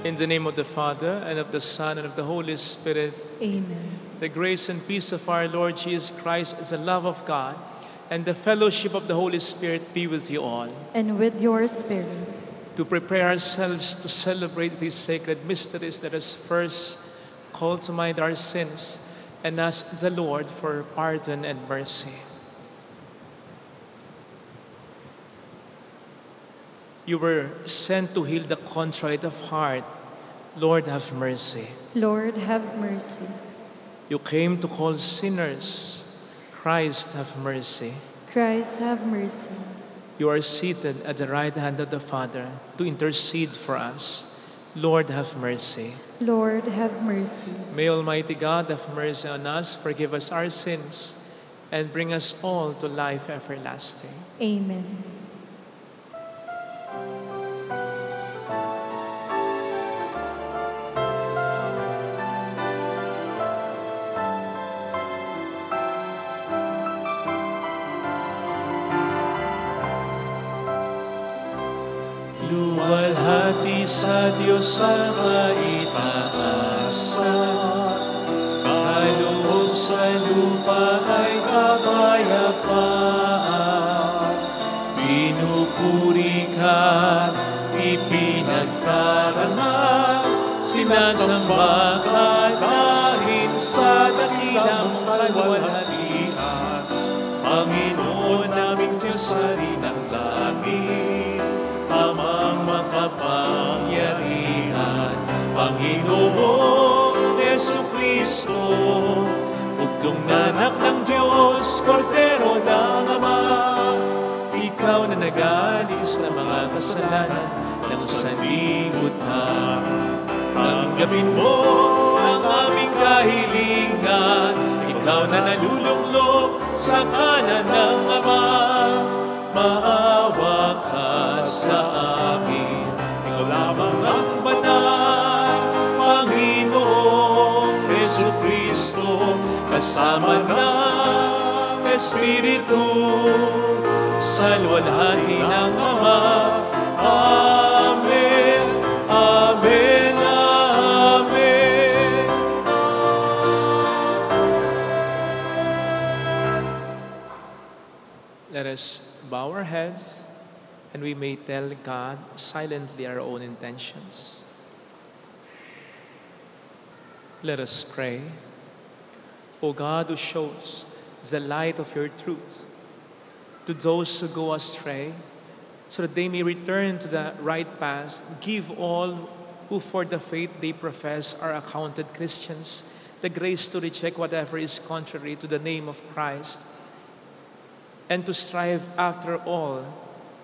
In the name of the Father, and of the Son, and of the Holy Spirit. Amen. The grace and peace of our Lord Jesus Christ, the love of God, and the fellowship of the Holy Spirit be with you all. And with your spirit. To prepare ourselves to celebrate these sacred mysteries, let us first call to mind our sins and ask the Lord for pardon and mercy. You were sent to heal the contrite of heart. Lord, have mercy. Lord, have mercy. You came to call sinners. Christ, have mercy. Christ, have mercy. You are seated at the right hand of the Father to intercede for us. Lord, have mercy. Lord, have mercy. May Almighty God have mercy on us, forgive us our sins, and bring us all to life everlasting. Amen. Luwalhati sa Diyos sa kaitaasan, kaloob sa lupa ay kapayapaan. Pinupuri ka, ipinagkarangal, sinasamba ka dahil sa dakilang kaluwalhatian. Panginoon naming Diyos sa rinang langit, amang makapangyarihan, Panginoon Jesucristo, bugtong na anak ng Diyos, Kordero ng Ama. Ikaw na nag-aalis ng mga kasalanan ng sanlibutan. Tanggapin mo ang aming kahilingan, ikaw na naluluklok sa kanan ng Ama. Maawa ka sa amin, ikaw lamang ang banal, Panginoong Jesucristo, kasama ng Espiritu, sa luwalhati ng Ama. Amen, Amen, Amen. Let us bow our heads and we may tell God silently our own intentions. Let us pray. O God, who shows the light of your truth to those who go astray, so that they may return to the right path, give all who for the faith they profess are accounted Christians the grace to reject whatever is contrary to the name of Christ, and to strive after all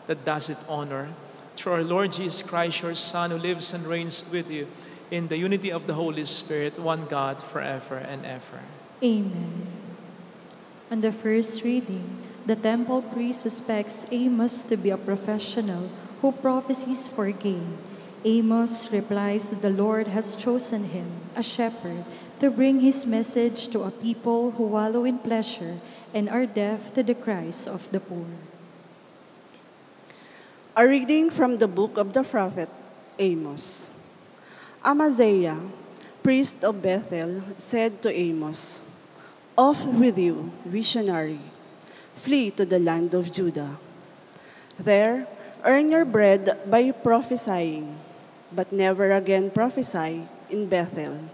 that does it honor. Through our Lord Jesus Christ, your Son, who lives and reigns with you in the unity of the Holy Spirit, one God, forever and ever. Amen. On the first reading, the temple priest suspects Amos to be a professional who prophesies for gain. Amos replies that the Lord has chosen him, a shepherd, to bring his message to a people who wallow in pleasure and are deaf to the cries of the poor. A reading from the book of the prophet Amos. Amaziah, priest of Bethel, said to Amos, "Off with you, visionary. Flee to the land of Judah. There, earn your bread by prophesying, but never again prophesy in Bethel.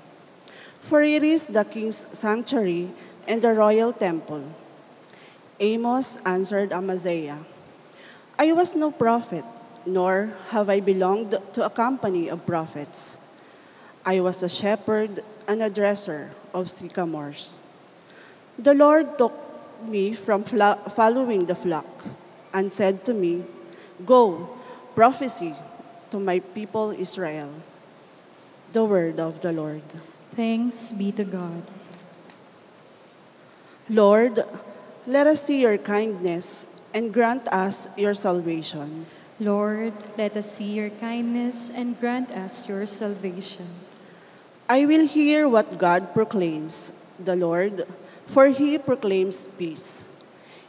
For it is the king's sanctuary and the royal temple." Amos answered Amaziah, "I was no prophet, nor have I belonged to a company of prophets. I was a shepherd and a dresser of sycamores. The Lord took me from following the flock and said to me, 'Go, prophesy to my people Israel.'" The word of the Lord. Thanks be to God. Lord, let us see your kindness and grant us your salvation. Lord, let us see your kindness and grant us your salvation. I will hear what God proclaims, the Lord, for he proclaims peace.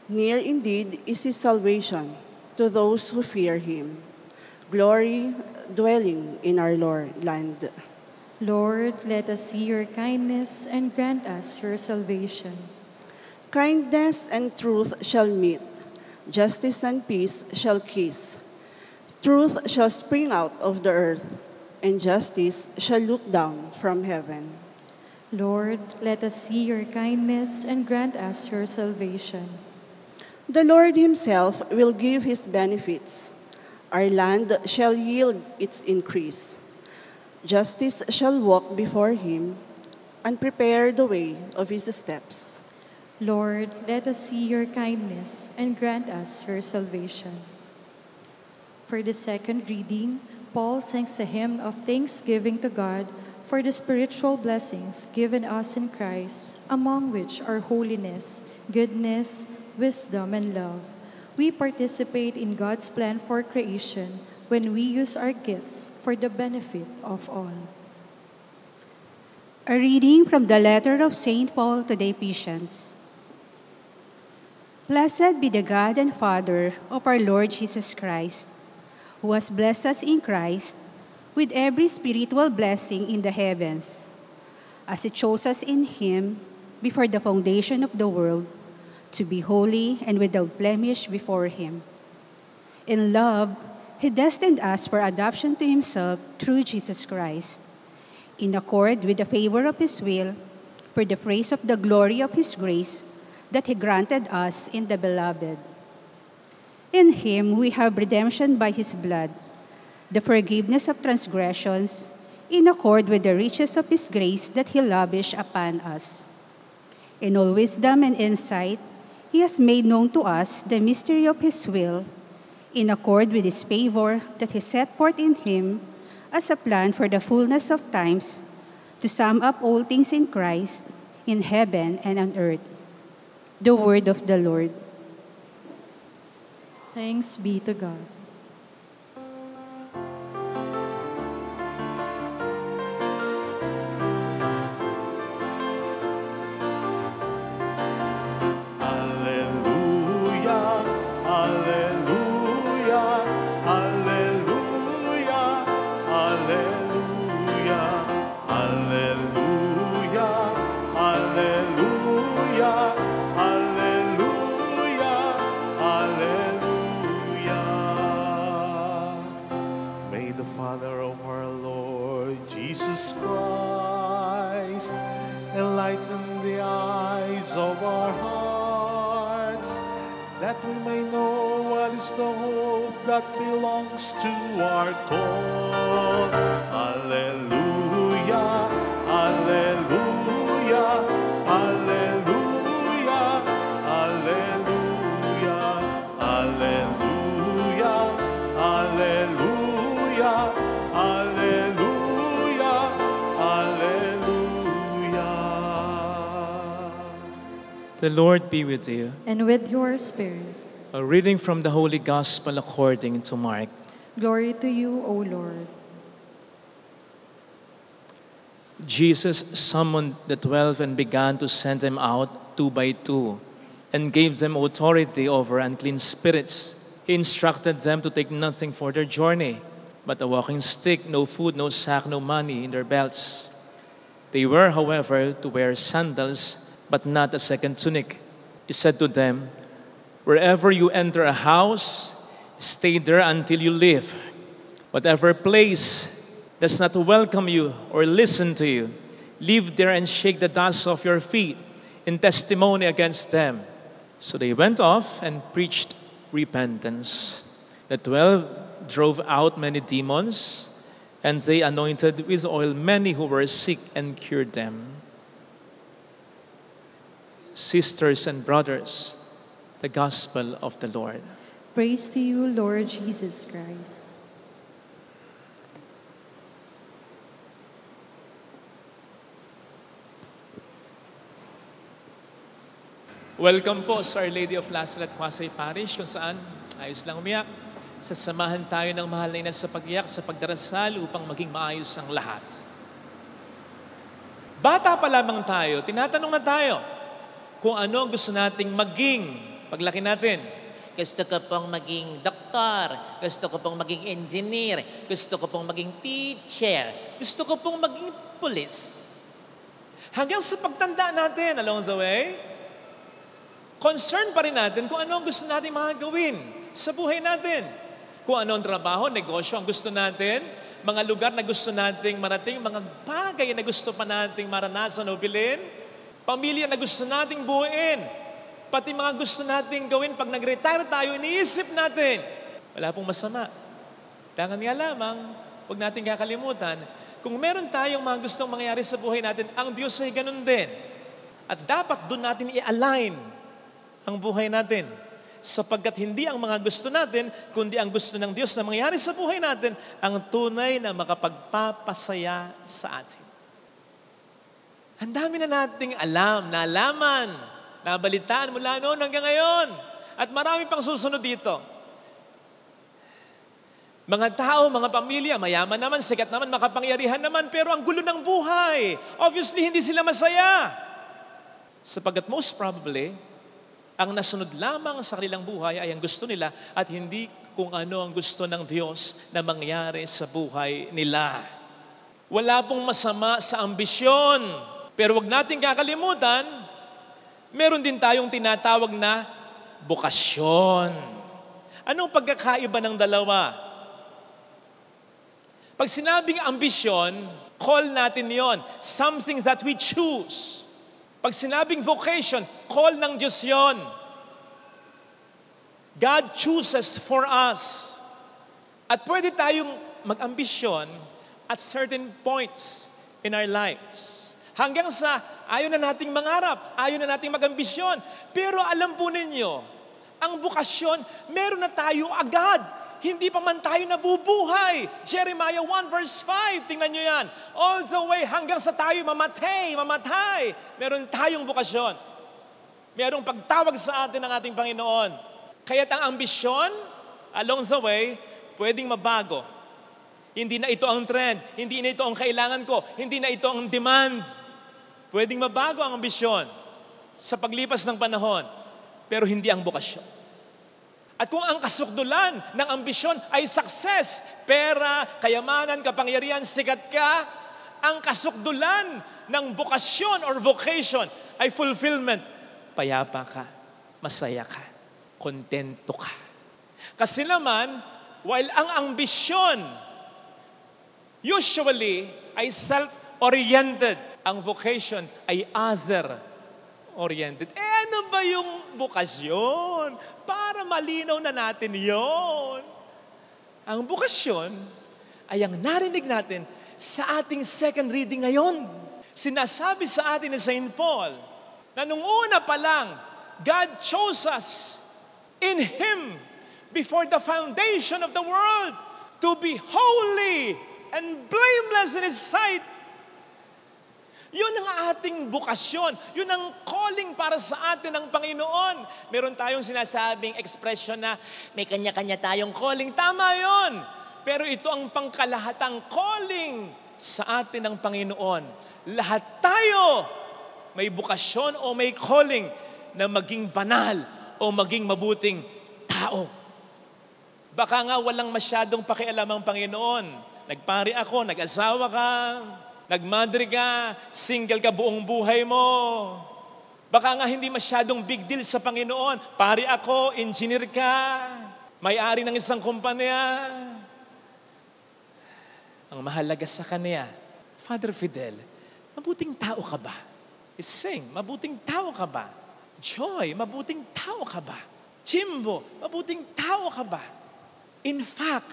Near indeed is his salvation to those who fear him. Glory dwelling in our land. Lord, let us see your kindness and grant us your salvation. Kindness and truth shall meet, justice and peace shall kiss. Truth shall spring out of the earth, and justice shall look down from heaven. Lord, let us see your kindness and grant us your salvation. The Lord himself will give his benefits. Our land shall yield its increase. Justice shall walk before him and prepare the way of his steps. Lord, let us see your kindness and grant us your salvation. For the second reading, Paul sings a hymn of thanksgiving to God for the spiritual blessings given us in Christ, among which are holiness, goodness, wisdom, and love. We participate in God's plan for creation when we use our gifts for the benefit of all. A reading from the letter of St. Paul to the Ephesians. Blessed be the God and Father of our Lord Jesus Christ, who has blessed us in Christ with every spiritual blessing in the heavens, as he chose us in him before the foundation of the world, to be holy and without blemish before him. In love, he destined us for adoption to himself through Jesus Christ, in accord with the favor of his will, for the praise of the glory of his grace that he granted us in the Beloved. In him we have redemption by his blood, the forgiveness of transgressions, in accord with the riches of his grace that he lavished upon us. In all wisdom and insight, he has made known to us the mystery of his will, in accord with his favor that he set forth in him as a plan for the fullness of times, to sum up all things in Christ, in heaven and on earth. The word of the Lord. Thanks be to God. Alleluia, alleluia, alleluia, alleluia, alleluia, alleluia, alleluia, alleluia. Mother of our Lord Jesus Christ, enlighten the eyes of our hearts, that we may know what is the hope that belongs to our call. Alleluia, alleluia, alleluia, alleluia, alleluia, alleluia, alleluia, alleluia. The Lord be with you. And with your spirit. A reading from the Holy Gospel according to Mark. Glory to you, O Lord. Jesus summoned the 12 and began to send them out 2 by 2 and gave them authority over unclean spirits. He instructed them to take nothing for their journey, but a walking stick, no food, no sack, no money in their belts. They were, however, to wear sandals, but not a second tunic. He said to them, "Wherever you enter a house, stay there until you leave. Whatever place does not welcome you or listen to you, leave there and shake the dust off your feet in testimony against them." So they went off and preached repentance. The 12 drove out many demons, and they anointed with oil many who were sick and cured them. Sisters and brothers, the Gospel of the Lord. Praise to you, Lord Jesus Christ. Welcome po sa Our Lady of Lazaret Quasay Parish, kung saan ayos lang umiyak. Sasamahan tayo ng mahal na ina sa pag-iyak, sa pagdarasal upang maging maayos ang lahat. Bata pa lamang tayo, tinatanong na tayo kung ano gusto nating maging paglaki natin. Gusto ko pong maging doktor, gusto ko pong maging engineer, gusto ko pong maging teacher, gusto ko pong maging pulis. Hanggang sa pagtanda natin along the way, concern pa rin natin kung ano ang gusto natin mga gawin sa buhay natin. Kung ano ang trabaho, negosyo ang gusto natin, mga lugar na gusto nating marating, mga bagay na gusto pa nating maranasan o bilhin, pamilya na gusto nating buuin, pati mga gusto nating gawin pag nag-retire tayo, iniisip natin. Wala pong masama. Tangan nga lamang, huwag natin kakalimutan, kung meron tayong mga gustong mangyari sa buhay natin, ang Diyos ay ganun din. At dapat doon natin i-align ang buhay natin. Sapagkat hindi ang mga gusto natin, kundi ang gusto ng Diyos na mangyari sa buhay natin, ang tunay na makapagpapasaya sa atin. Ang dami na nating alam, nalaman, nabalitaan mula noon hanggang ngayon. At marami pang susunod dito. Mga tao, mga pamilya, mayaman naman, sikat naman, makapangyarihan naman, pero ang gulo ng buhay. Obviously, hindi sila masaya. Sapagkat most probably, ang nasunod lamang sa kanilang buhay ay ang gusto nila at hindi kung ano ang gusto ng Diyos na mangyari sa buhay nila. Wala pong masama sa ambisyon. Pero wag nating kakalimutan, meron din tayong tinatawag na bokasyon. Anong pagkakaiba ng dalawa? Pag sinabing ambisyon, call natin yon, something that we choose. Pag sinabing vocation, call ng Diyos yon. God chooses for us. At pwede tayong mag-ambisyon at certain points in our lives. Hanggang sa ayaw na nating mangarap, ayaw na nating mag-ambisyon. Pero alam po ninyo, ang bukasyon, meron na tayo agad. Hindi pa man tayo nabubuhay. Jeremiah 1 verse 5, tingnan nyo yan. All the way hanggang sa tayo mamatay. Meron tayong bukasyon. Merong pagtawag sa atin ng ating Panginoon. Kaya't ang ambisyon, along the way, pwedeng mabago. Hindi na ito ang trend. Hindi na ito ang kailangan ko. Hindi na ito ang demand. Pwedeng mabago ang ambisyon sa paglipas ng panahon. Pero hindi ang bukasyon. At kung ang kasukdulan ng ambisyon ay success, pera, kayamanan, kapangyarihan, sikat ka, ang kasukdulan ng bokasyon or vocation ay fulfillment. Payapa ka, masaya ka, kontento ka. Kasi naman, while ang ambisyon usually ay self-oriented. Ang vocation ay other-oriented. Ano ba yung bukasyon? Para malinaw na natin yon. Ang bukasyon ay ang narinig natin sa ating second reading ngayon. Sinasabi sa atin ni St. Paul na nung una pa lang, God chose us in Him before the foundation of the world to be holy and blameless in His sight. Yun ang ating bukasyon. Yun ang calling para sa atin ng Panginoon. Meron tayong sinasabing expression na may kanya-kanya tayong calling. Tama yun. Pero ito ang pangkalahatang calling sa atin ng Panginoon. Lahat tayo may bukasyon o may calling na maging banal o maging mabuting tao. Baka nga walang masyadong pakialam ang Panginoon. Nagpari ako, nag-asawa ka, nagmadre ka, single ka buong buhay mo. Baka nga hindi masyadong big deal sa Panginoon. Pari ako, engineer ka, may-ari ng isang kumpanya. Ang mahalaga sa kanya, Father Fidel, mabuting tao ka ba? Ising, mabuting tao ka ba? Joy, mabuting tao ka ba? Chimbo, mabuting tao ka ba? In fact,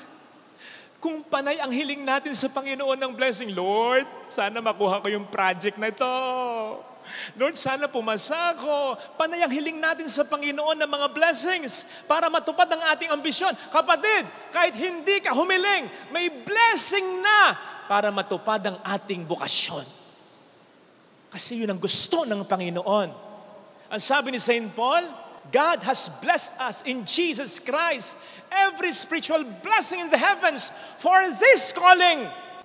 kung panay ang hiling natin sa Panginoon ng blessing, Lord, sana makuha ko yung project na ito. Lord, sana pumasa ako. Panay ang hiling natin sa Panginoon ng mga blessings para matupad ang ating ambisyon. Kapatid, kahit hindi ka humiling, may blessing na para matupad ang ating bukasyon. Kasi yun ang gusto ng Panginoon. Ang sabi ni St. Paul, God has blessed us in Jesus Christ every spiritual blessing in the heavens for this calling.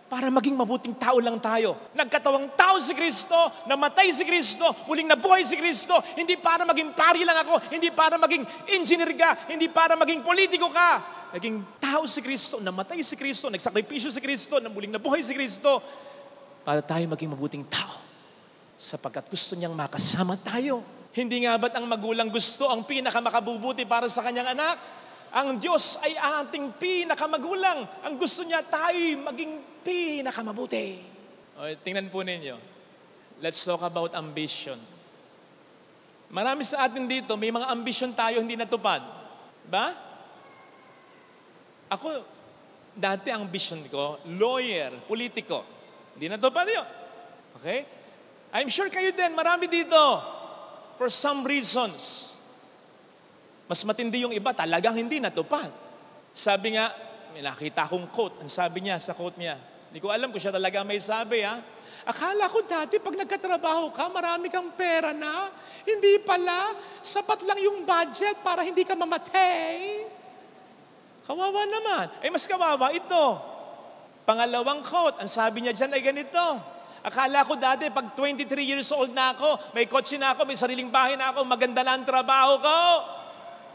Para maging mabuting tao lang tayo. Nagkatawang tao si Kristo, namatay si Kristo, muling nabuhay si Kristo. Hindi para maging pari lang ako, hindi para maging engineer ka, hindi para maging politiko ka. Naging tao si Kristo, namatay si Kristo, nagsakripisyo si Kristo, muling nabuhay si Kristo. Para tayo maging mabuting tao. Sapagkat gusto niyang makasama tayo. Hindi nga ba't ang magulang gusto ang pinakamakabubuti para sa kanyang anak? Ang Diyos ay ating pinakamagulang. Ang gusto niya tayo maging pinakamabuti. O, tingnan po ninyo. Let's talk about ambition. Marami sa atin dito, may mga ambition tayo hindi natupad. Ba? Ako, dati ang ambition ko, lawyer, politiko. Hindi natupad yun. Okay? I'm sure kayo din, marami dito. For some reasons, mas matindi yung iba, talagang hindi natupad. Sabi nga, may nakita akong quote. Ang sabi niya sa quote niya, hindi ko alam kung siya talaga may sabi, ha? Akala ko dati, pag nagkatrabaho ka, marami kang pera na. Hindi pala, sapat lang yung budget para hindi ka mamatay. Kawawa naman. Mas kawawa ito. Pangalawang quote, ang sabi niya dyan ay ganito. Akala ko dati, pag 23 years old na ako, may kotse na ako, may sariling bahay na ako, maganda na ang trabaho ko.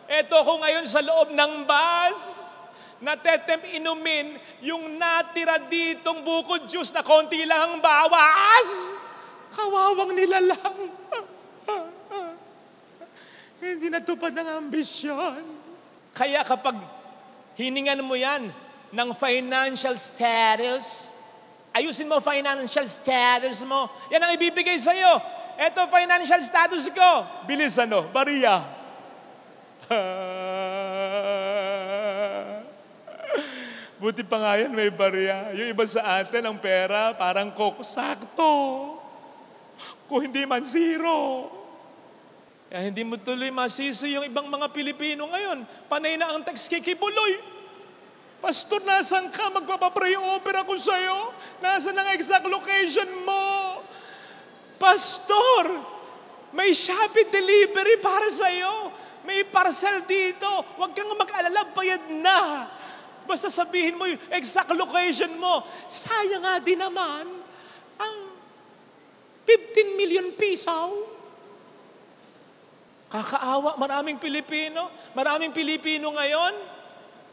Eto ko ngayon sa loob ng bus, natetempt inumin yung natira ditong bukod juice na konti lang ang bawas. Kawawang nila lang. Hindi natupad ang ambisyon. Kaya kapag hiningan mo yan ng financial status, ayusin mo financial status mo. Yan ang ibibigay sa'yo. Eto financial status ko. Bilis bariya. Buti pa nga yan may bariya. Yung iba sa atin, ang pera parang sakto. Kung hindi man zero. Kaya hindi mo tuloy masisi yung ibang mga Pilipino ngayon. Panay na ang text kikibuloy. Pastor, nasan ka? Magpapapray over ako sa'yo. Nasaan ang exact location mo? Pastor, may Shopee delivery para sa'yo. May parcel dito. Huwag kang mag-alala, bayad na. Basta sabihin mo yung exact location mo. Sayang nga din naman ang 15 million piso. Kakaawa, maraming Pilipino ngayon.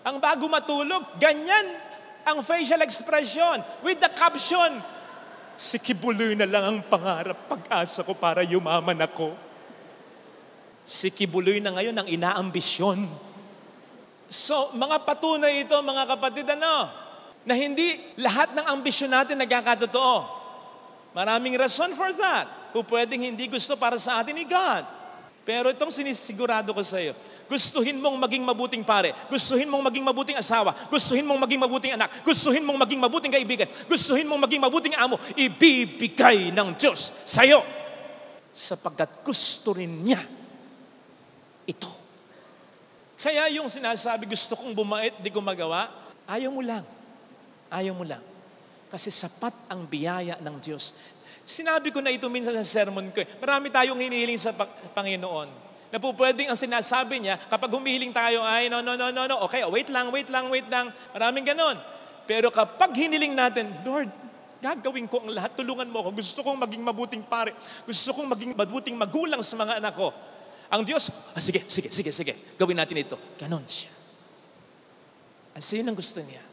Ang bago matulog, ganyan ang facial expression with the caption, si Kibuloy na lang ang pangarap, pag-asa ko para yumaman ako. Si Kibuloy na ngayon ang inaambisyon. So, mga patunay ito, mga kapatid, Na hindi lahat ng ambisyon natin nagkakatotoo. Maraming rason for that. Kung pwedeng hindi gusto para sa atin ni God. Pero itong sinisigurado ko sa iyo, gustuhin mong maging mabuting pare, gustuhin mong maging mabuting asawa, gustuhin mong maging mabuting anak, gustuhin mong maging mabuting kaibigan, gustuhin mong maging mabuting amo, ibibigay ng Diyos sa iyo. Sapagkat gusto rin niya ito. Kaya yung sinasabi, gusto kong bumait, di ko magawa, ayaw mo lang. Ayaw mo lang. Kasi sapat ang biyaya ng Diyos. Sinabi ko na ito minsan sa sermon ko. Marami tayong hinihiling sa Panginoon. Na po pwedeng ang sinasabi niya, kapag humihiling tayo, ay no. Okay, wait lang. Maraming ganon. Pero kapag hiniling natin, Lord, gagawin ko ang lahat, tulungan mo ako. Gusto kong maging mabuting pare. Gusto kong maging mabuting magulang sa mga anak ko. Ang Diyos, sige. Gawin natin ito. Ganon siya. Kasi yun ang gusto niya.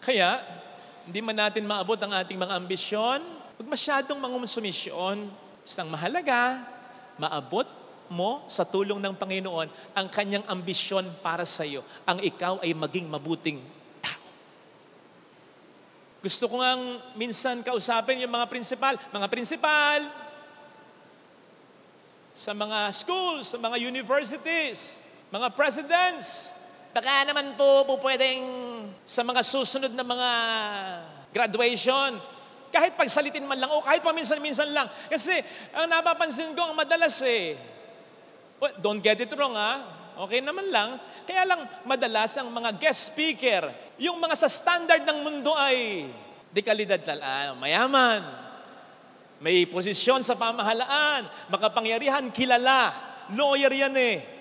Kaya, hindi man natin maabot ang ating mga ambisyon, huwag masyadong mangusumisyon. Isang mahalaga, maabot mo sa tulong ng Panginoon ang kanyang ambisyon para sa iyo. Ang ikaw ay maging mabuting tao. Gusto ko ngang minsan kausapin yung mga prinsipal, sa mga schools, sa mga universities, mga presidents. Baka naman po pwedeng sa mga susunod na mga graduation, kahit pagsalitin man lang o kahit paminsan-minsan lang. Kasi ang napapansin ko, ang madalas well, don't get it wrong okay naman lang. Kaya lang madalas ang mga guest speaker, yung mga sa standard ng mundo ay di kalidad mayaman, may posisyon sa pamahalaan, makapangyarihan, kilala, lawyer yan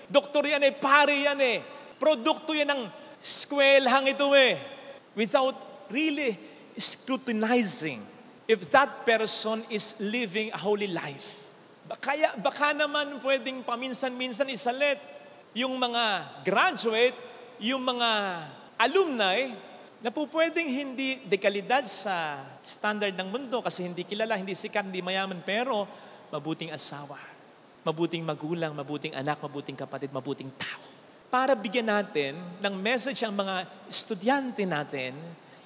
doktor yan pare yan produkto yan ng eskwelahang ito without really scrutinizing if that person is living a holy life. Baka naman pwedeng paminsan-minsan isalit yung mga graduate, yung mga alumni, na po pwedeng hindi dekalidad sa standard ng mundo kasi hindi kilala, hindi sikat, hindi mayaman, pero mabuting asawa, mabuting magulang, mabuting anak, mabuting kapatid, mabuting tao. Para bigyan natin ng message ang mga estudyante natin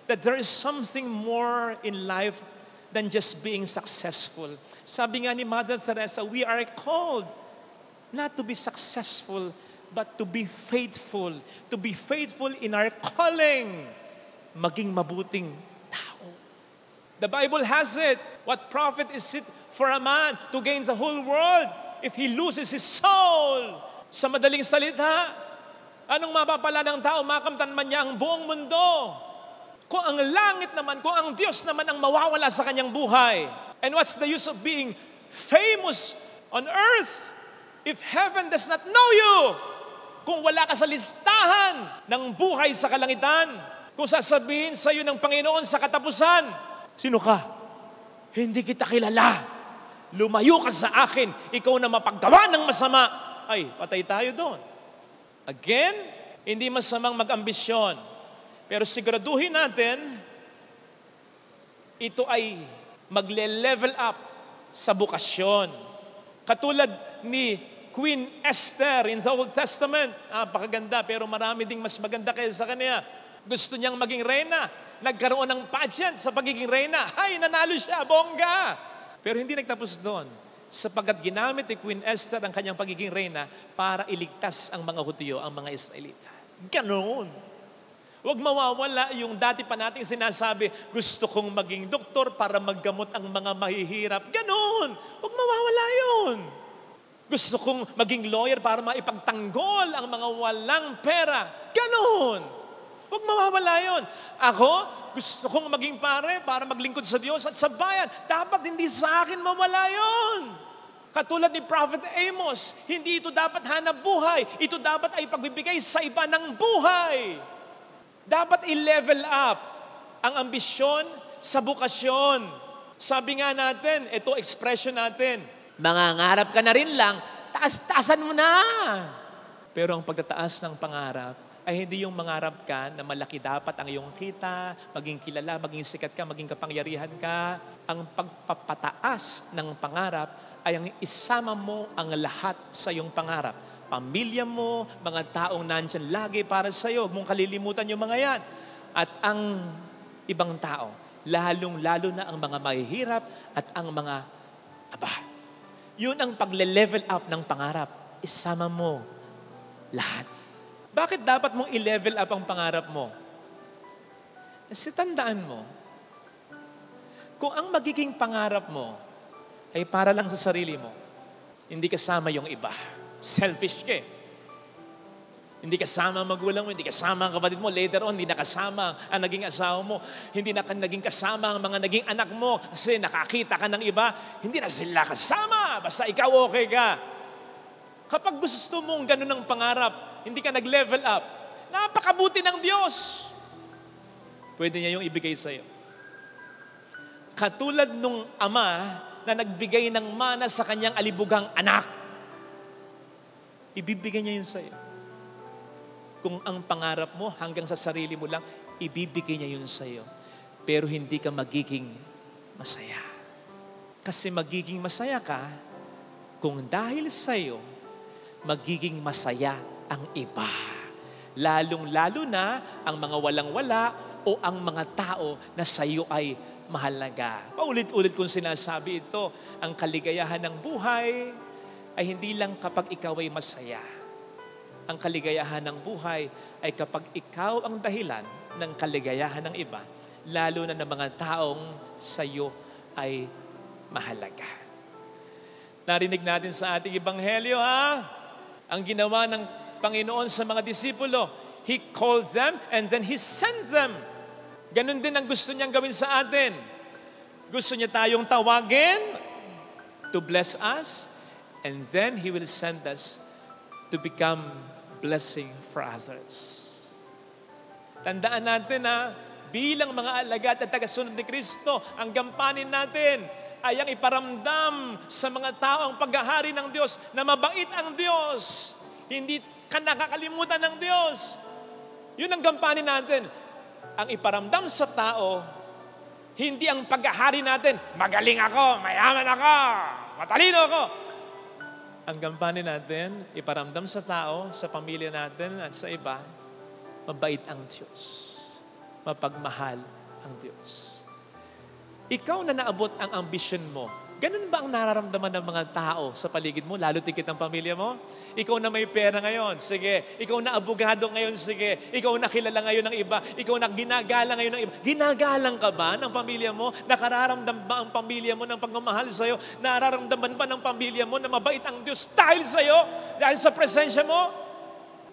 that there is something more in life than just being successful. Sabi nga ni Mother Teresa, we are called not to be successful, but to be faithful. To be faithful in our calling. Maging mabuting tao. The Bible has it. What profit is it for a man to gain the whole world if he loses his soul? Sa madaling salita, anong mapapala ng tao? Makamtan man niya ang buong mundo. Kung ang langit naman, kung ang Diyos naman ang mawawala sa kanyang buhay. And what's the use of being famous on earth if heaven does not know you? Kung wala ka sa listahan ng buhay sa kalangitan, kung sasabihin sa iyo ng Panginoon sa katapusan, sino ka? Hindi kita kilala. Lumayo ka sa akin, ikaw na mapaggawa ng masama. Ay, patay tayo doon. Again, hindi masamang mag-ambisyon. Pero siguraduhin natin, ito ay magle-level up sa bukasyon. Katulad ni Queen Esther in the Old Testament. Napakaganda, pero marami ding mas maganda kaysa sa kanya. Gusto niyang maging reyna. Nagkaroon ng pageant sa pagiging reyna. Ay, nanalo siya, bongga! Pero hindi nagtapos doon. Sapagkat ginamit ni Queen Esther ang kanyang pagiging reyna para iligtas ang mga Hudyo, ang mga Israelita. Ganoon. Huwag mawawala yung dati pa nating sinasabi, gusto kong maging doktor para maggamot ang mga mahihirap. Ganoon. Huwag mawawala yun. Gusto kong maging lawyer para maipagtanggol ang mga walang pera. Ganoon. Huwag mawawala yun. Ako, gusto kong maging pare para maglingkod sa Diyos at sa bayan. Dapat hindi sa akin mawala yun. Katulad ni Prophet Amos, hindi ito dapat hanap buhay. Ito dapat ay pagbibigay sa iba ng buhay. Dapat i-level up ang ambisyon sa bukasyon. Sabi nga natin, ito expression natin, mangangarap ka na rin lang, taas-taasan mo na. Pero ang pagtataas ng pangarap ay hindi yung mangarap ka na malaki dapat ang iyong kita, maging kilala, maging sikat ka, maging kapangyarihan ka. Ang pagpapataas ng pangarap ay ang isama mo ang lahat sa iyong pangarap. Pamilya mo, mga taong nandyan lagi para sa iyo. Huwag mong kalilimutan yung mga yan. At ang ibang tao, lalong-lalo na ang mga mahihirap at ang mga kaba. Yun ang pagle-level up ng pangarap. Isama mo lahat. Bakit dapat mong i-level up ang pangarap mo? Kasi tandaan mo, kung ang magiging pangarap mo ay para lang sa sarili mo, hindi kasama yung iba. Selfish ka eh. Hindi kasama ang magulang mo, hindi kasama ang kapatid mo. Later on, hindi nakasama ang naging asawa mo. Hindi na naging kasama ang mga naging anak mo kasi nakakita ka ng iba. Hindi na sila kasama. Basta ikaw okay ka. Kapag gusto mong ganun ang pangarap, hindi ka nag-level up, napakabuti ng Diyos. Pwede niya yung ibigay sa'yo. Katulad nung ama na nagbigay ng mana sa kanyang alibugang anak, ibibigay niya yun sa'yo. Kung ang pangarap mo hanggang sa sarili mo lang, ibibigay niya yun sa'yo. Pero hindi ka magiging masaya. Kasi magiging masaya ka kung dahil sa'yo, magiging masaya ang iba. Lalong-lalo na ang mga walang-wala o ang mga tao na sa'yo ay mahalaga. Paulit-ulit kong sinasabi ito, ang kaligayahan ng buhay ay hindi lang kapag ikaw ay masaya. Ang kaligayahan ng buhay ay kapag ikaw ang dahilan ng kaligayahan ng iba, lalo na ng mga taong sa iyo ay mahalaga. Narinig natin sa ating ebanghelyo, ang ginawa ng Panginoon sa mga disipulo. He called them and then He sent them. Ganon din ang gusto niyang gawin sa atin. Gusto niya tayong tawagin to bless us, and then He will send us to become blessing for others. Tandaan natin bilang mga alagad at tagasunod ni Kristo, ang gampanin natin ay ang iparamdam sa mga tao ang paghahari ng Diyos na mabait ang Diyos. Hindi ka nakakalimutan ng Diyos. Yun ang gampanin natin. Ang iparamdam sa tao, hindi ang paghahari natin, magaling ako, mayaman ako, matalino ako. Ang gampanin natin, iparamdam sa tao, sa pamilya natin at sa iba, mabait ang Diyos. Mapagmahal ang Diyos. Ikaw na naabot ang ambisyon mo, ganun ba ang nararamdaman ng mga tao sa paligid mo, lalo tigit ang pamilya mo? Ikaw na may pera ngayon, sige. Ikaw na abogado ngayon, sige. Ikaw na kilala ngayon ng iba. Ikaw na ginagalang ngayon ng iba. Ginagalang ka ba ng pamilya mo? Nakararamdam ba ang pamilya mo ng pagmamahal sa'yo? Nararamdaman ba ng pamilya mo na mabait ang Diyos dahil sa'yo? Dahil sa presensya mo?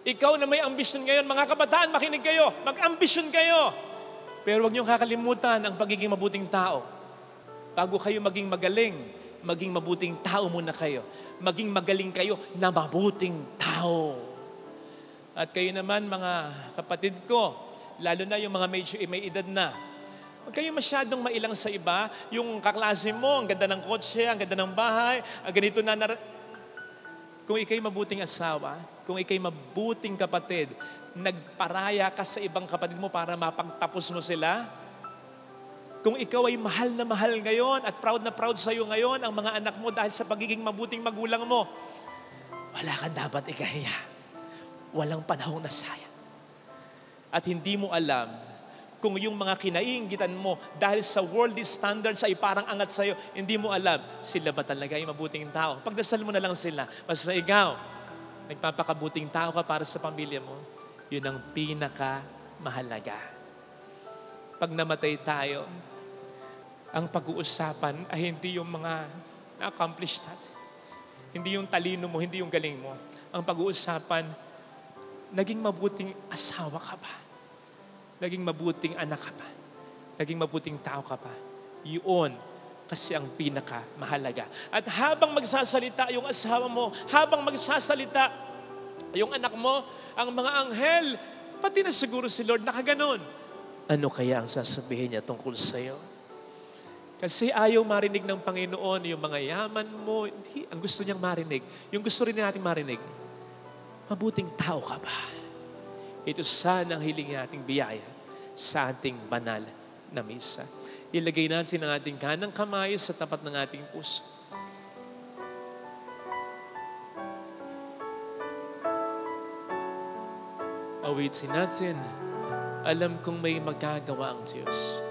Ikaw na may ambisyon ngayon, mga kabataan, makinig kayo. Mag-ambisyon kayo. Pero huwag niyong kakalimutan ang pagiging mabuting tao. Bago kayo maging magaling, maging mabuting tao muna kayo. Maging magaling kayo na mabuting tao. At kayo naman, mga kapatid ko, lalo na yung mga may edad na, huwag kayo masyadong mailang sa iba. Yung kaklase mo, ang ganda ng kotse, ang ganda ng bahay, ang ganito na kung ikay mabuting asawa, kung ikay mabuting kapatid, nagparaya ka sa ibang kapatid mo para mapagtapos mo sila. Kung ikaw ay mahal na mahal ngayon at proud na proud sa iyo ngayon ang mga anak mo dahil sa pagiging mabuting magulang mo, wala kang dapat ikahiya. Walang panahong nasayang. At hindi mo alam kung yung mga kinainggitan mo dahil sa worldly standards ay parang angat sa iyo, hindi mo alam sila ba talaga ay mabuting tao. Pagdasal mo na lang sila. Basta ikaw, nagpapakabuting tao ka para sa pamilya mo, yun ang pinaka-mahalaga. Pag namatay tayo, ang pag-uusapan ay hindi yung mga na-accomplish natin. Hindi yung talino mo, hindi yung galing mo. Ang pag-uusapan, naging mabuting asawa ka ba? Naging mabuting anak ka ba? Naging mabuting tao ka ba? Yun, kasi ang pinaka-mahalaga. At habang magsasalita yung asawa mo, habang magsasalita yung anak mo, ang mga anghel, pati na siguro si Lord nakaganon. Ano kaya ang sasabihin niya tungkol sa'yo? Kasi ayaw marinig ng Panginoon yung mga yaman mo. Hindi, ang gusto niyang marinig. Yung gusto rin natin marinig, mabuting tao ka ba? Ito sana ang hiling nating biyaya sa ating banal na misa. Ilagay natin ang ating kanang kamay sa tapat ng ating puso. Awitin natin Alam kong may magagawa ang Diyos.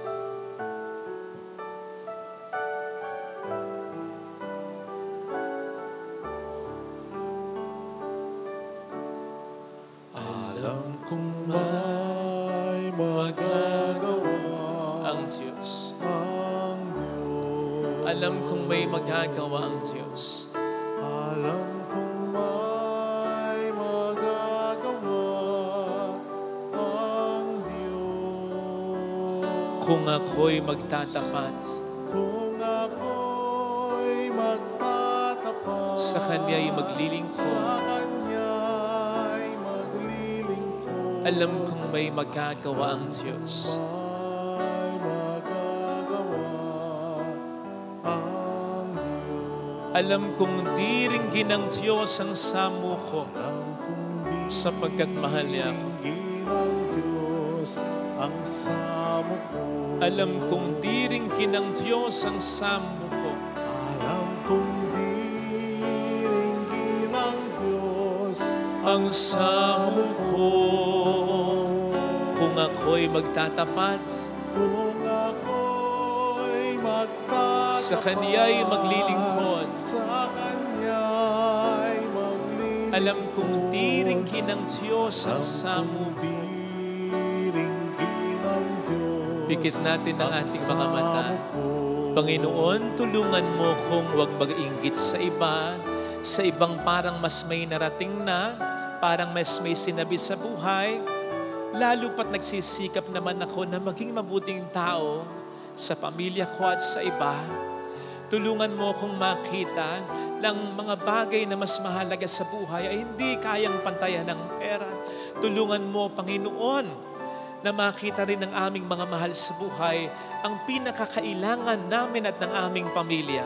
Alam kong may magagawa Ang Diyos. ang Diyos. Alam kong may magagawa ang Diyos. Alam kong may magagawa ang Diyos. Kung ako'y magtatapat Kung ako'y magtatapat sa Kanya'y maglilingkod, sa Kanya'y maglilingkod, alam kong may magagawa ang Diyos. may magagawa ang Diyos. Alam kong diringgin ng Diyos ang samo ko Alam kong di sapagkat mahal niya ako. ringgin ng Diyos ang samo ko. Alam kong diringgin ng Diyos ang samo ko. Alam kong di ringgin ng Diyos Ang samo ko. Kung ako'y magtatapat kung ako'y magtatapat sa Kanya'y maglilingkod, sa Kanya'y maglilingkod. alam kong diringgin ng Diyos ang samo ko. Diringgin ng Diyos Pikit natin ang ating mga mata. samo ko. Panginoon, tulungan mo kong huwag mag-inggit sa iba, sa ibang parang mas may narating na, parang mas may sinabi sa buhay. Lalo pat nagsisikap naman ako na maging mabuting tao sa pamilya ko at sa iba. Tulungan mo kong makita ng mga bagay na mas mahalaga sa buhay ay hindi kayang pantayan ng pera. Tulungan mo, Panginoon, na makita rin ng aming mga mahal sa buhay ang pinakakailangan namin at ng aming pamilya.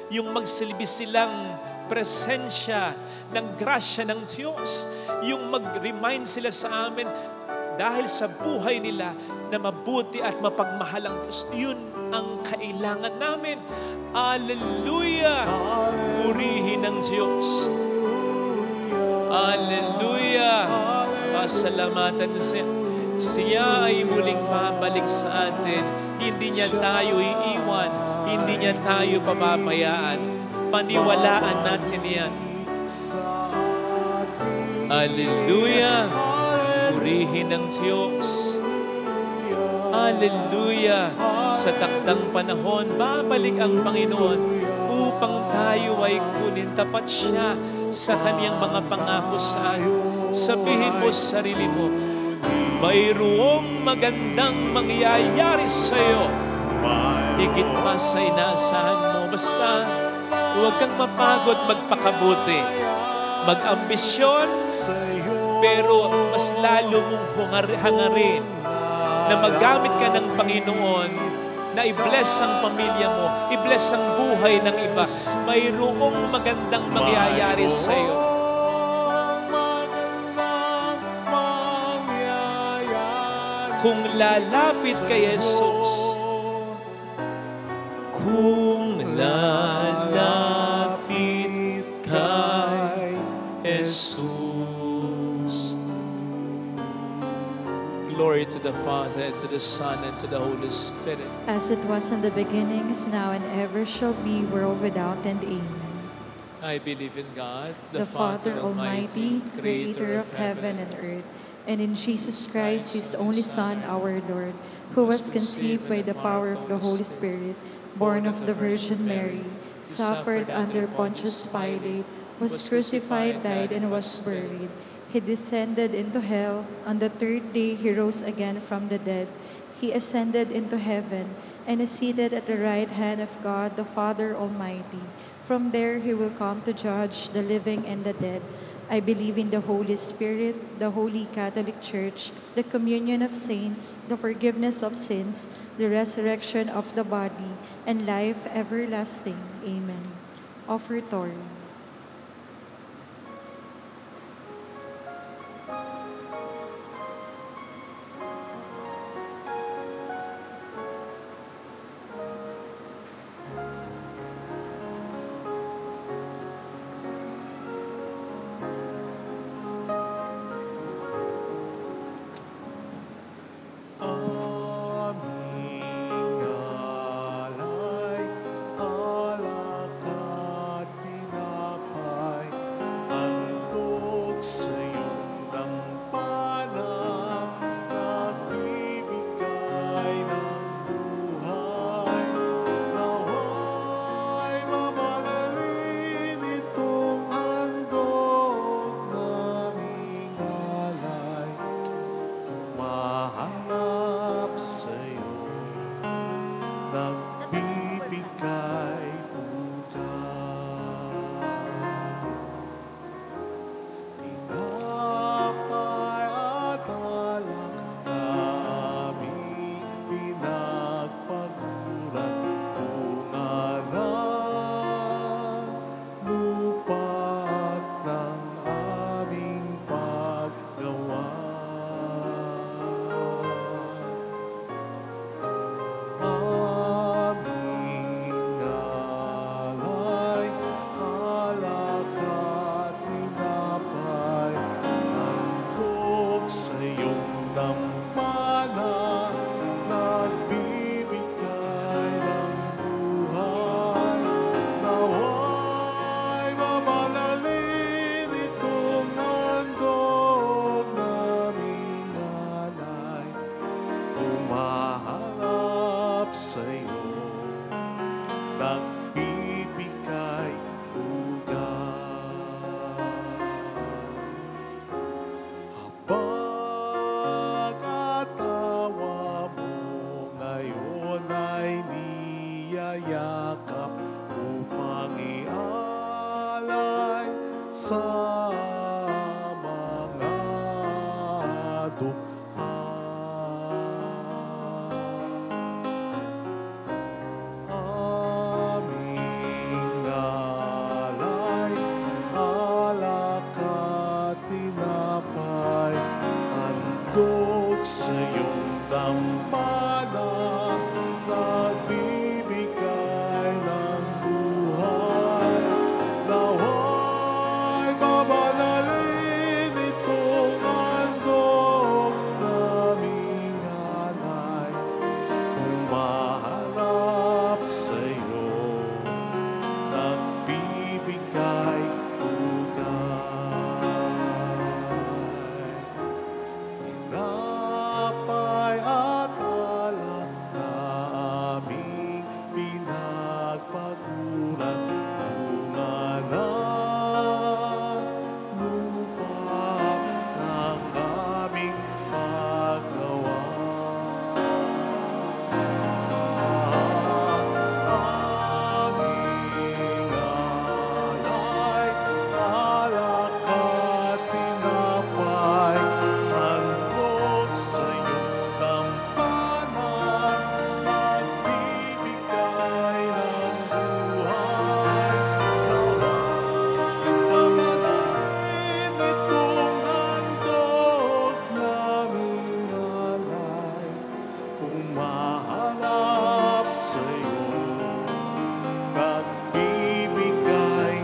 Yung magsilbi silang presensya ng grasya ng Diyos. Yung mag-remind sila sa amin dahil sa buhay nila na mabuti at mapagmahal ang Diyos. Yun ang kailangan namin. Alleluia! Purihin ng Diyos. Alleluia! Pasalamatan siya. Siya ay muling babalik sa atin. Hindi niya tayo iiwan. Hindi niya tayo pababayaan. Paniwalaan natin yan. Alleluia! Purihin ng Diyos. Alleluia! Sa takdang panahon, babalik ang Panginoon upang tayo ay kunin. Tapat siya sa Kaniyang mga pangako sa atin. Sabihin mo sa sarili mo, mayroong magandang mangyayari sa iyo. Higit pa sa inaasahan mo. Basta, huwag kang mapagod magpakabuti. Mag-ambisyon, pero mas lalo mong hangarin na magamit ka ng Panginoon na i-bless ang pamilya mo, i-bless ang buhay ng iba. Mayroong magandang mangyayari sa iyo. Kung lalapit kay Jesus, kung lalapit kay Jesus. Glory to the Father, and to the Son, and to the Holy Spirit. As it was in the beginning, is now, and ever shall be, world without end. Amen. I believe in God, The Father Almighty, creator of heaven and earth, and in Jesus Christ, His only Son, our Lord, who was conceived by the power of the Holy Spirit, born of the Virgin Mary, suffered under Pontius Pilate, was crucified, died, and was buried. He descended into hell. On the third day, He rose again from the dead. He ascended into heaven and is seated at the right hand of God, the Father Almighty. From there, He will come to judge the living and the dead. I believe in the Holy Spirit, the Holy Catholic Church, the communion of saints, the forgiveness of sins, the resurrection of the body, and life everlasting. Amen. Offertory. sa'yo, nagbibigay bukas. Tinapay at alak namin pinagpaguran, bunga ng lupa at ng aming paggawa. Aming alay, alak at tinapay, handog sa iyong dambana, nagbibigay ng buhay. Nawa'y mamanalin itong handog naming alay, umaharap sa'yo, nagbibigay bukas. Habag at tawa mo ngayon ay niyayakap upang ialay sa mga dukha. Aming alay, alak at tinapay, handog sa iyong dambana, nagbibigay ng buhay. Nawa'y mamanalin itong handog naming alay, umaharap sa'yo, nagbibigay buhay. Tinapay at alak na aming pinagpaguran, bunga ng lupa ng aming paggawa. Aming alay, alak at tinapay, handog sa iyong dambana, nagbibigay ng buhay. Nawa'y mamanalin itong handog naming alay, umaharap sa'yo, nagbibigay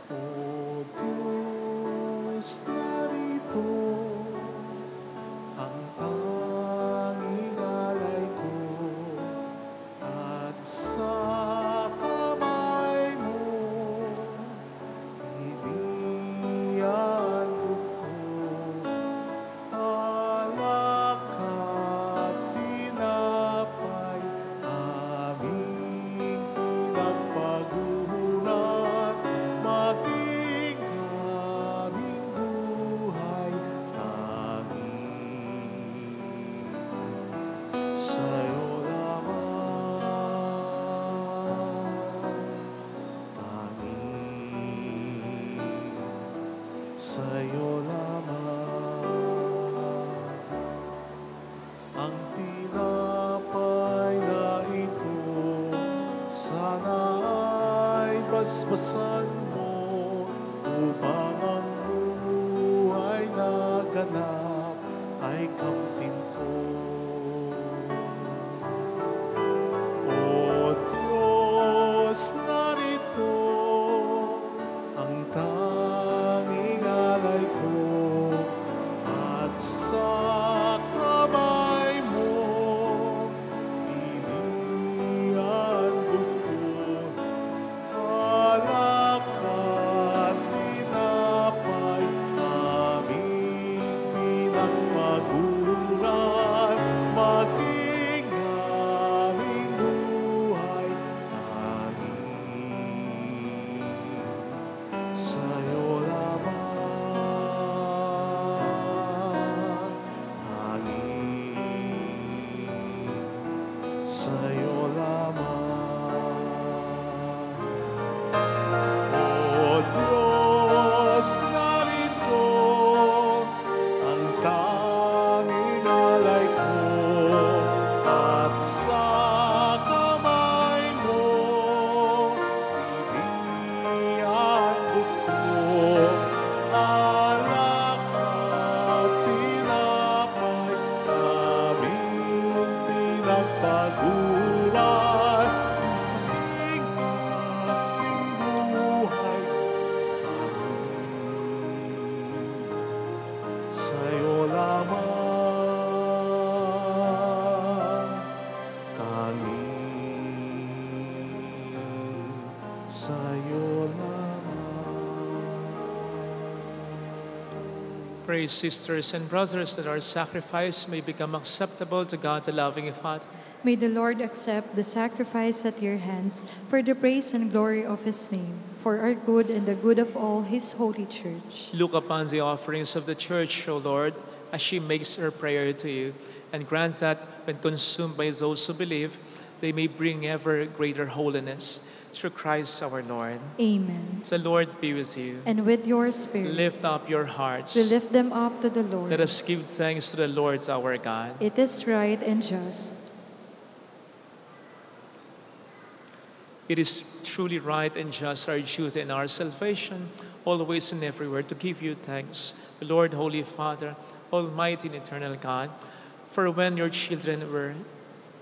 O Diyos, narito ang tanging alay ko, at sa kamay mo inihandog ko, alak at tinapay, aming pinagpaguran, maging aming buhay, tanging sa'yo lamang, tanging sa'yo lamang. Ang tinapay na ito, sana ay basbasan mo, upang ang buhay na ganap ay kamtin ko. O Diyos, narito ang tanging alay ko, at sa kamay mo inihandog ko, alak pray, sisters and brothers, that our sacrifice may become acceptable to God, the loving Father. May the Lord accept the sacrifice at your hands for the praise and glory of his name, for our good and the good of all his holy church. Look upon the offerings of the church, O Lord, as she makes her prayer to you, and grant that, when consumed by those who believe, they may bring ever greater holiness. Through Christ our Lord. Amen. The Lord be with you. And with your spirit, Lift up your hearts. we lift them up to the Lord. Let us give thanks to the Lord our God. It is right and just. It is truly right and just, our duty and our salvation, always and everywhere, to give you thanks, Lord, Holy Father, Almighty and eternal God. For when your children were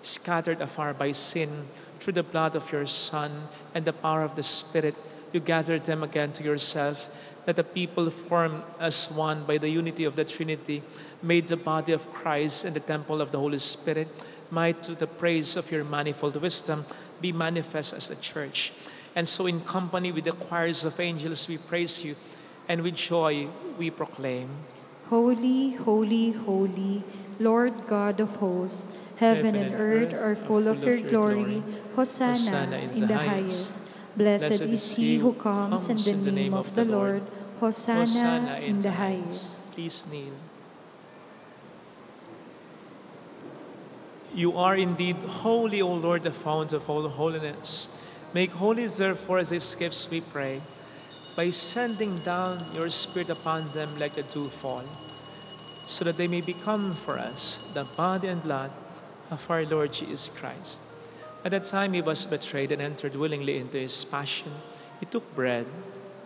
scattered afar by sin, through the blood of your Son and the power of the Spirit, you gathered them again to yourself, that the people formed as one by the unity of the Trinity, made the body of Christ and the temple of the Holy Spirit, might, to the praise of your manifold wisdom, be manifest as the church. And so in company with the choirs of angels we praise you, and with joy we proclaim, Holy, holy, holy, Lord God of hosts, heaven and earth are full of your glory. Hosanna in the highest. Blessed is he who comes in the name of the Lord. Hosanna in the highest. Please kneel. You are indeed holy, O Lord, the fount of all holiness. Make holy, therefore, these gifts, we pray, by sending down your Spirit upon them like the dewfall, so that they may become for us the body and blood of our Lord Jesus Christ. At the time he was betrayed and entered willingly into his passion, he took bread,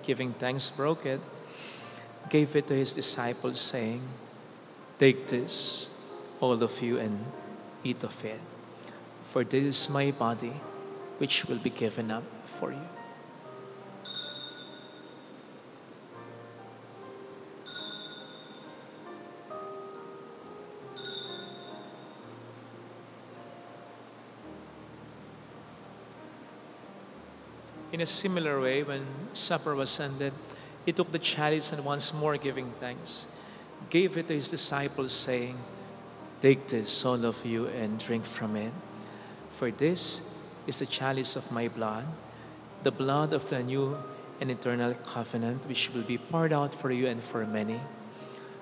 giving thanks, broke it, gave it to his disciples, saying, "Take this, all of you, and eat of it, for this is my body, which will be given up for you." In a similar way, when supper was ended, he took the chalice and once more giving thanks, gave it to his disciples, saying, "Take this, all of you, and drink from it. For this is the chalice of my blood, the blood of the new and eternal covenant, which will be poured out for you and for many,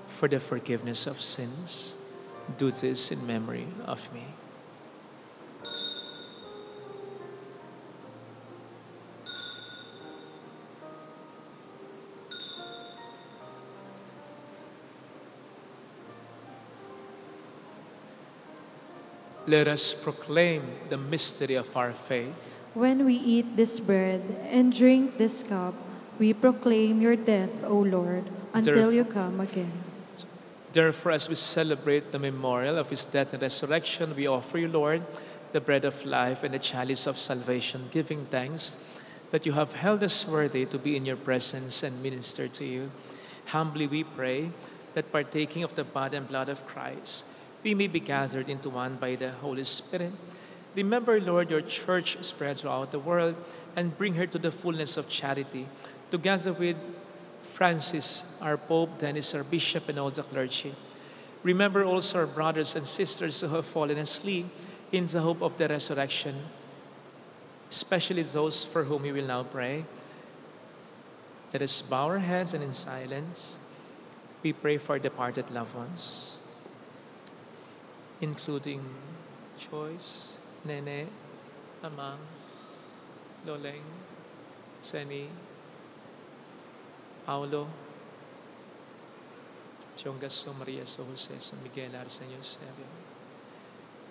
for the forgiveness of sins. Do this in memory of me." Let us proclaim the mystery of our faith. When we eat this bread and drink this cup, we proclaim your death, O Lord, until you come again. Therefore, as we celebrate the memorial of his death and resurrection, we offer you, Lord, the bread of life and the chalice of salvation, giving thanks that you have held us worthy to be in your presence and minister to you. Humbly we pray that, partaking of the body and blood of Christ, we may be gathered into one by the Holy Spirit. Remember, Lord, your church spread throughout the world, and bring her to the fullness of charity, together with Francis, our Pope, Dennis, our Bishop, and all the clergy. Remember also our brothers and sisters who have fallen asleep in the hope of the resurrection, especially those for whom we will now pray. Let us bow our heads, and in silence, we pray for departed loved ones, including Joyce, Nene, Amang, Loleng, Seni, Paulo, Chongaso, Maria So Jose, So Miguel, Arsenio Serio,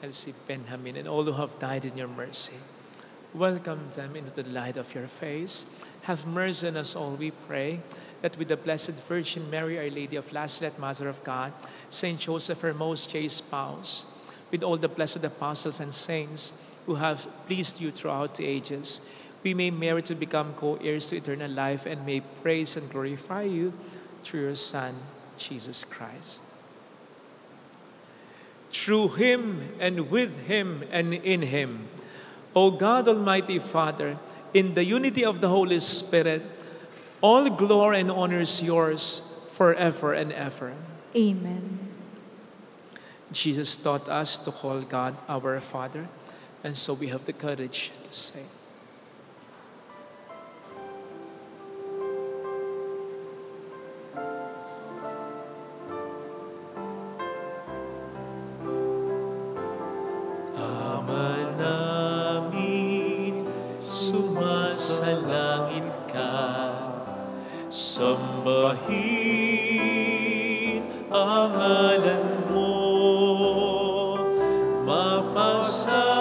Elsie Benjamin, and all who have died in your mercy. Welcome them into the light of your face. Have mercy on us all, we pray, that with the Blessed Virgin Mary, Our Lady of Lazaret, Mother of God, Saint Joseph, her most chaste spouse, with all the blessed apostles and saints who have pleased you throughout the ages, we may merit to become co-heirs to eternal life and may praise and glorify you through your Son, Jesus Christ. Through him and with him and in him, O God, Almighty Father, in the unity of the Holy Spirit, all glory and honor is yours forever and ever. Amen. Jesus taught us to call God our Father, and so we have the courage to say, Ama namin, sumasalangit ka, sambahin ang ngalan mo, mapasamin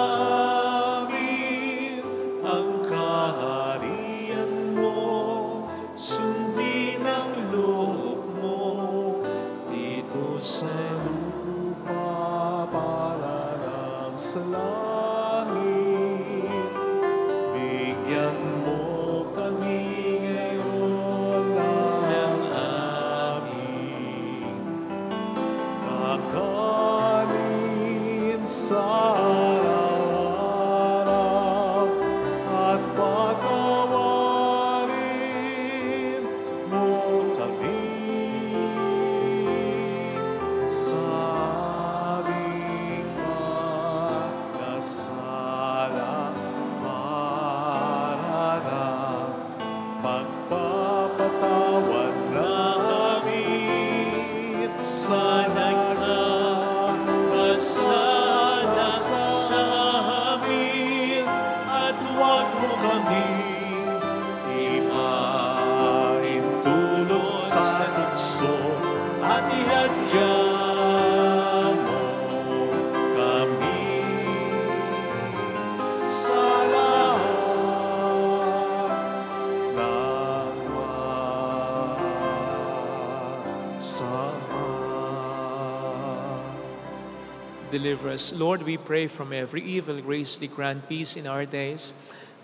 ang kaharian mo, sundin ang loob mo, dito sa lupa para lang sa langit. Bigyan mo kami ngayon ng aming kakanin sa araw-araw at patawarin mo kami sa aming mga sala para ng pagpapatawad namin sa nagkakasala sa amin at huwag mo kami ipaintulot sa tukso at ihadya mo kami sa lahat ng masama. deliver us. Lord, we pray from every evil, graciously grant peace in our days,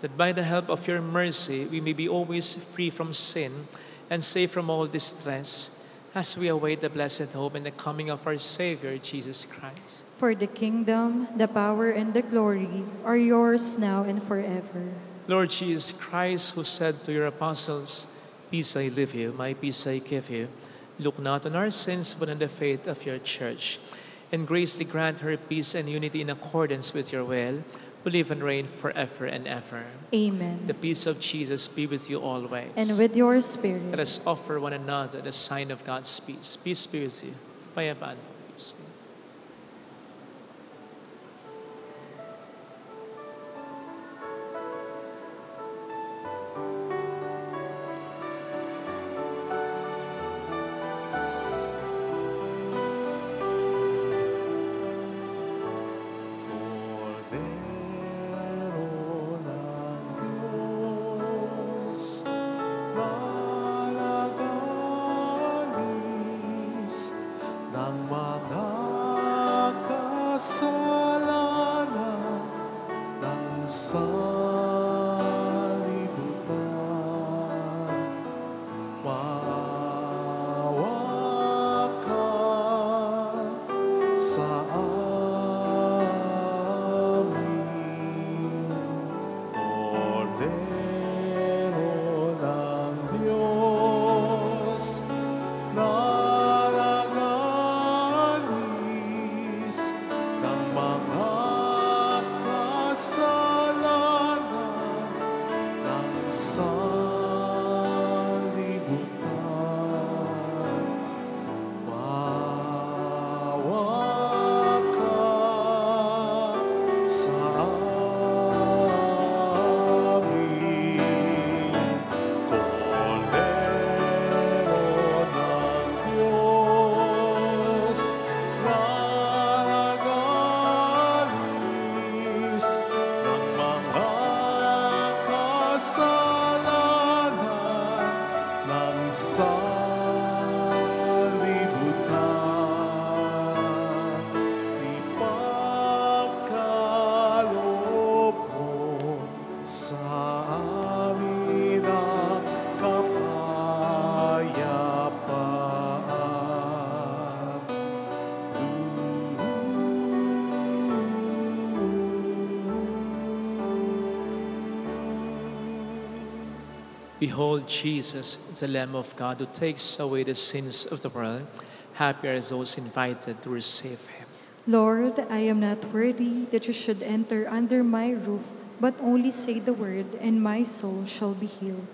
that by the help of your mercy we may be always free from sin and safe from all distress, as we await the blessed hope and the coming of our Savior, Jesus Christ. For the kingdom, the power, and the glory are yours now and forever. Lord Jesus Christ, who said to your apostles, "Peace I leave you, my peace I give you," look not on our sins, but on the faith of your church, and graciously grant her peace and unity in accordance with your will, who live and reign forever and ever. Amen. The peace of Jesus be with you always. And with your spirit. Let us offer one another the sign of God's peace. Peace be with you. Payapaan. Peace be with you. Cordero ng Diyos, nalagalis ng mga kasalanan ng sanlibutan. Maawa ka sa amin. Cordero ng Diyos, nalagalis ng mga kasalanan ng sanlibutan. Maawa ka sa amin. Cordero ng Diyos, nalagalis ng mga kasalanan ng sanlibutan. Ipagkaloob mo sa amin ang kapayapaan. Behold, Jesus, the Lamb of God who takes away the sins of the world. Happy are those invited to receive him. Lord, I am not worthy that you should enter under my roof, but only say the word, and my soul shall be healed.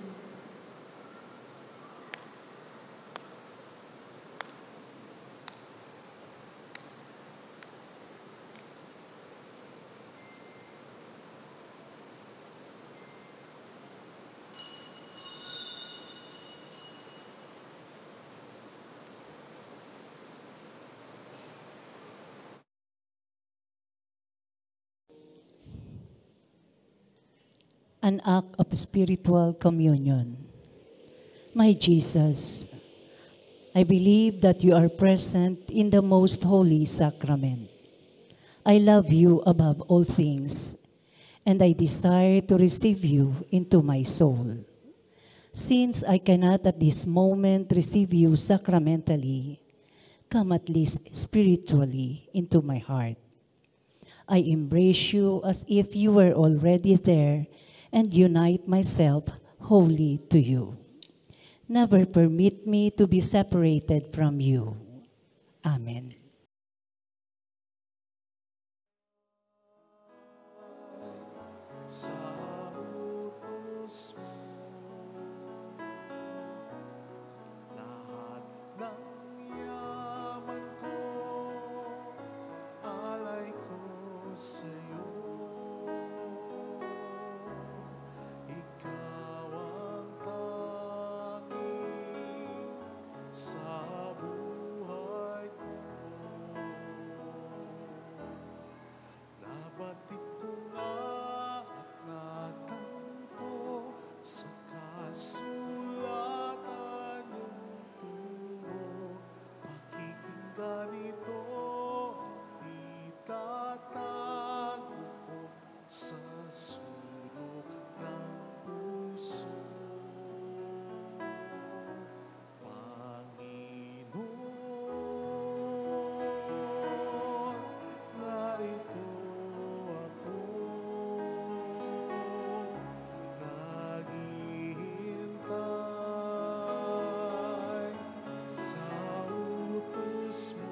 An act of spiritual communion. My Jesus, I believe that you are present in the most holy sacrament. I love you above all things, and I desire to receive you into my soul. Since I cannot at this moment receive you sacramentally, come at least spiritually into my heart. I embrace you as if you were already there and unite myself wholly to you. Never permit me to be separated from you. Amen. Sa utos mo, lahat ng yaman ko, alay ko sa'yo. Ikaw ang tanging sa buhay ko. Nabatid ko nga at natanto sa kasulatan yung turo. Pakikinggan ito at itatago ko sa sulok ng puso. Panginoon, narito ako, naghihintay sa utos mo.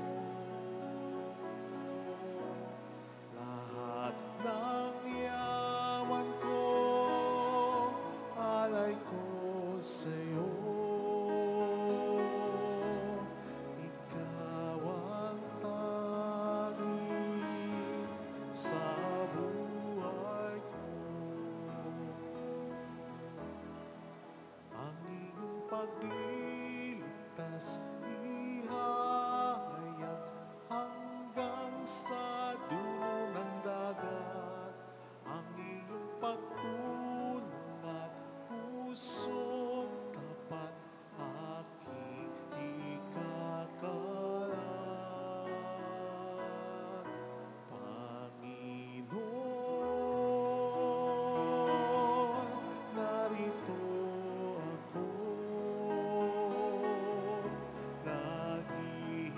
Lahat ng yaman ko, alay ko sa'yo. Ikaw ang tanging sa buhay ko. Ang iyong pagliligtas ihahayag hanggang sa dulo ng dagat. Ang iyong pagtulong at pusong tapat aking ikakalat. Panginoon, narito ako, naghihintay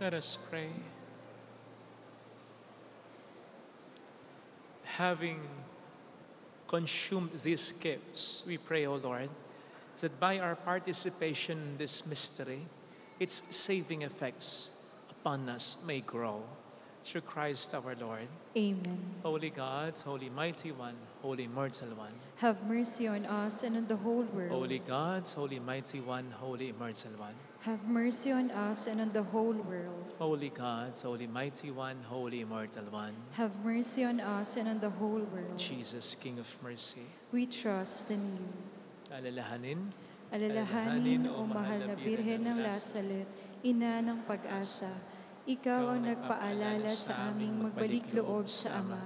Let us pray. Having consumed these gifts, we pray, O Lord, that by our participation in this mystery, its saving effects upon us may grow. Through Christ our Lord. Amen. Holy God, Holy Mighty One, Holy Immortal One. Have mercy on us and on the whole world. Holy God, Holy Mighty One, Holy Immortal One. Have mercy on us and on the whole world. Holy God, Holy Mighty One, Holy Immortal One. Have mercy on us and on the whole world. Jesus, King of Mercy. We trust in you. Alalahanin, Alalahanin, O mahal na Birhen ng Lasalet, ina ng pag-asa, ikaw ang nagpaalala sa aming magbalik loob sa Ama.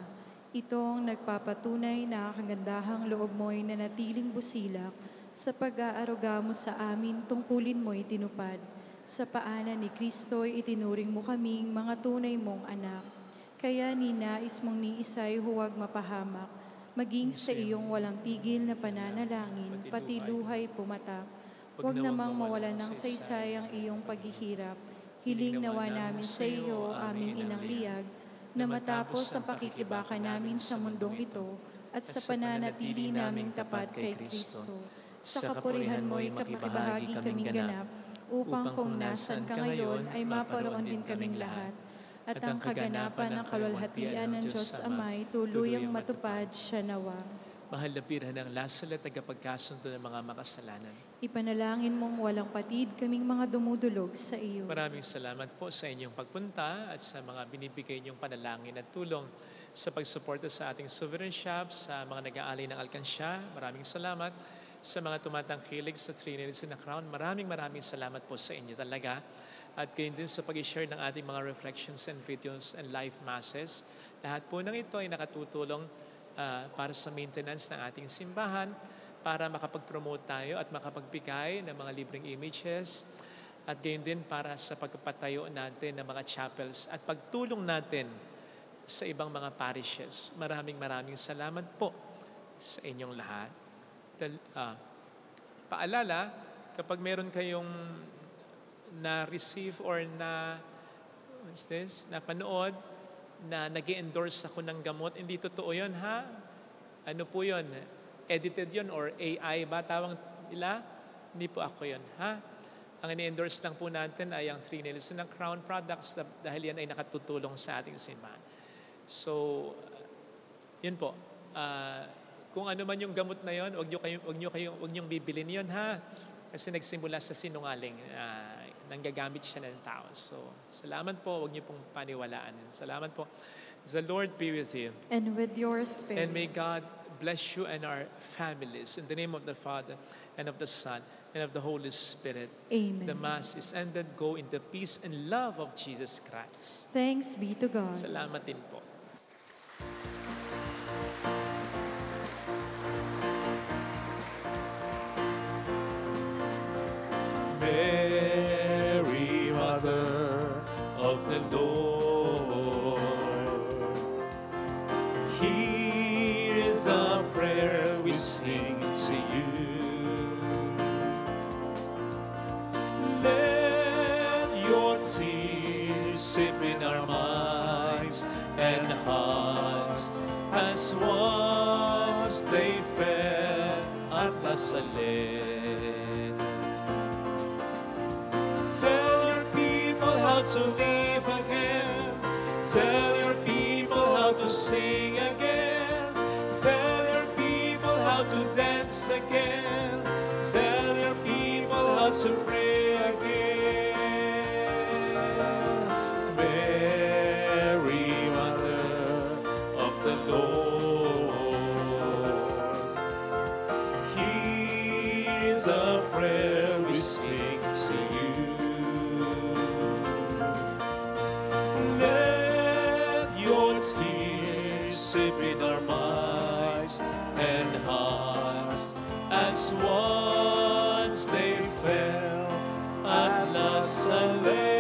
Ito ang nagpapatunay na kagandahang loob mo'y nanatiling busilak sa pag-aaruga mo sa amin tungkulin mo'y tinupad. Sa paanan ni Kristo'y itinuring mo kaming mga tunay mong anak. Kaya ninais mong ni isa'y huwag mapahamak, maging sa iyong walang tigil na pananalangin, pati luhay pumatak. Huwag namang mawalan ng saysay ang iyong paghihirap. Hiling nawa namin sa iyo, aming inang liyag, na matapos ang pakikibaka namin sa mundong ito at sa pananatili naming tapat kay Kristo. Sa kapurihan mo'y makibahagi kaming ganap, upang kung nasan ka ngayon ay maparoon din kaming lahat. At ang kaganapan ng kalwalhatian ng Diyos Amay tuluyang matupad siya nawa. Mahal na Birhen ng Lasalet, tagapagkasundo ng mga makasalanan. Ipanalangin mong walang patid kaming mga dumudulog sa iyo. Maraming salamat po sa inyong pagpunta at sa mga binibigay niyong panalangin at tulong sa pagsuporta sa ating Sovereign Shop, sa mga nag-aalay ng alkansya. Maraming salamat sa mga tumatangkilig sa Trinity na Crown. Maraming salamat po sa inyo talaga. At gayon din sa pag-share ng ating mga reflections and videos and live masses. Lahat po ng ito ay nakatutulong para sa maintenance ng ating simbahan, para makapag-promote tayo at makapagbigay ng mga libreng images, at gayon din para sa pagpapatayo natin ng mga chapels at pagtulong natin sa ibang mga parishes. Maraming salamat po sa inyong lahat. Paalala, kapag meron kayong na-receive or napanood na nag-endorse ako ng gamot, hindi totoo yun, ha? Ano po yun? Edited yun or AI ba tawag nila? Hindi po ako yun, ha? Ang ini-endorse lang po natin ay ang 3 Nails ng Crown products dahil yan ay nakatutulong sa ating simbahan. So, yun po. Kung ano man yung gamot na yun, wag niyong bibilin yun, ha? Kasi nagsimula sa sinungaling. Nanggagamit siya ng tao. So, salamat po. Huwag niyo pong paniwalaan. Salamat po. The Lord be with you. And with your spirit. And may God bless you and our families. In the name of the Father, and of the Son, and of the Holy Spirit. Amen. The Mass is ended. Go in the peace and love of Jesus Christ. Thanks be to God. Salamat din po. Mary, Mother of the Lord, here is a prayer we sing to you. Let your tears sip in our minds and hearts as once they fell at La Salette. Tell your people how to live again. Tell your people how to sing again. Tell your people how to dance again. Tell your people how to pray again. Mary, Mother of the Lord, here's a prayer we sing to you. Tears sip in our minds and hearts as once they fell at La Salette.